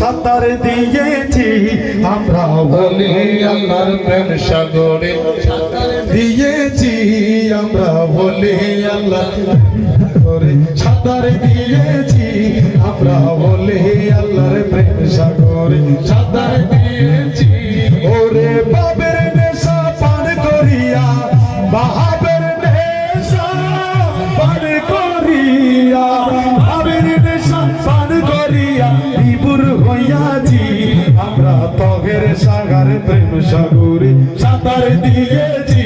সাঁতার দিয়েছি আমরা বলি আল্লাহর প্রেম সাগরে সাঁতার দিয়েছি আমরা বলি আল্লাহ সাগরে সাঁতার দিয়েছি আমরা বলি আল্লাহর প্রেম সাগরে সাঁতার দিয়েছি ওরে বাবের নেশা পান করিয়া বাহাবের নেশা পান করিয়া বাবের নেশা পান করিয়া বিপুর হইয়াছি আমরা তগের সাগর প্রেম সাগরে সাঁতার দিয়েছি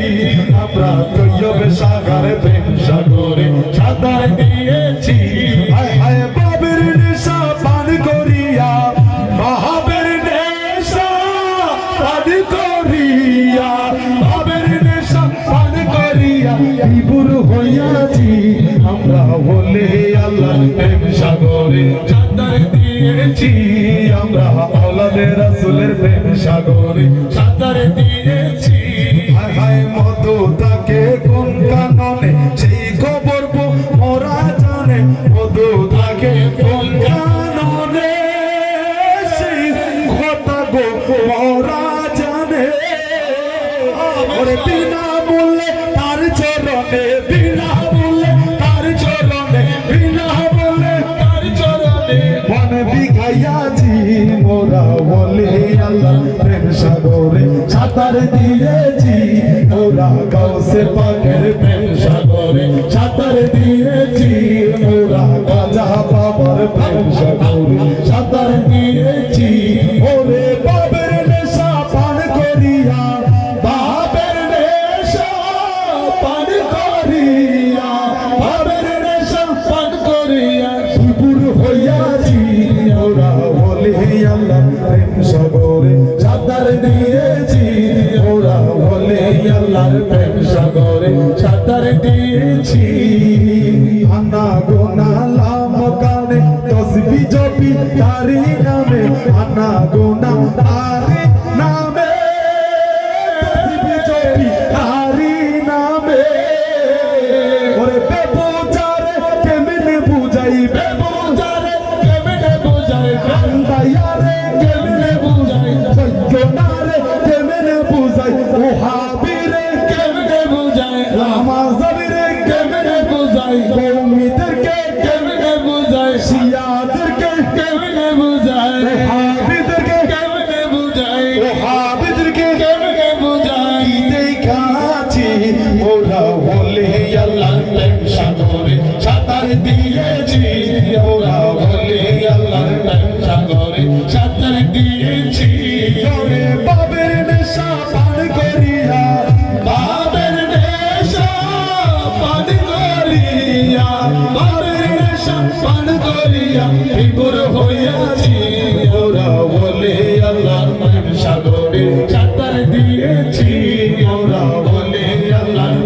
আমরা তৈয়ব সাগর প্রেম সাগরে সাঁতার দিয়েছি হায় হায় বাবের নেশা পান করিয়া বাহাবের নেশা পান করিয়া বাবের নেশা পান করিয়া বিপুর হইয়াছি আমরা বলে আল্লাহ প্রেম সাগরে সাঁতার দিয়েছি আমরা আওলাদে রাসূলের প্রেম সাগরে সাঁতার দিয়েছি হায় হায় মধু তাকে কোন কাননে সেই খবর মোরা জানে মধু তাকে কোন কাননে সেই কথা গো মোরা জানে ওরে বিনা মূল্যে তার চরণে বিনা মূল্যে তার চরণে বিনা মূল্যে তার চরণে মন বিখাইয়াছি মোরা বলে আল্লাহ প্রেম সাগরে সাঁতার দিয়েছি মোরা গাউসে পাকের প্রেম সাগরে সাঁতার দিয়েছি মোরা গাজা বাবার প্রেম সাগরে সাঁতার দিয়েছি ওরে বাবের নেশা পান করিয়া বাবের নেশা পান করিয়া বাবের নেশা পান করিয়া বিপুর হইয়াছি ওরা বলে আল্লাহ প্রেম সাগরে সাঁতার দিয়েছি ওরা বলে আল্লাহর প্রেম সাগরে সাঁতার দিয়েছি আনা গোনা লাম কানে তসবি জপি তারি নামে আনা গোনা তারি নামে তসবি জপি তারি নামে ওরে বেবুজারে কেমনে বুঝাই বেবুজারে কেমনে বুঝাই কান্দায়ারে কেমনে বুঝাই সজ্জনারে কেমনে বুঝাই ওহাবিরে কেমনে বুঝাই লামাজাবিরে কেমনে বুঝাই কওমিদেরকে কেমনে বুঝাই শিয়াদেরকে কেমনে বুঝাই ওহাবিদেরকে কেমনে বুঝাই ওহাবিদেরকে কেমনে বুঝাই দেখাছি ওরা বলে আল্লাহর প্রেম সাগরে সাঁতার দিয়েছি ওরা বলে আল্লাহর প্রেম সাগরে সাঁতার দিয়েছি ওরে বাবের নেশা পান করিয়া বাবের নেশা পান করিয়া বাবের নেশা পান করিয়া বিপুর হইয়াছি ওরা বলে আল্লাহর প্রেম সাগরে সাঁতার দিয়েছি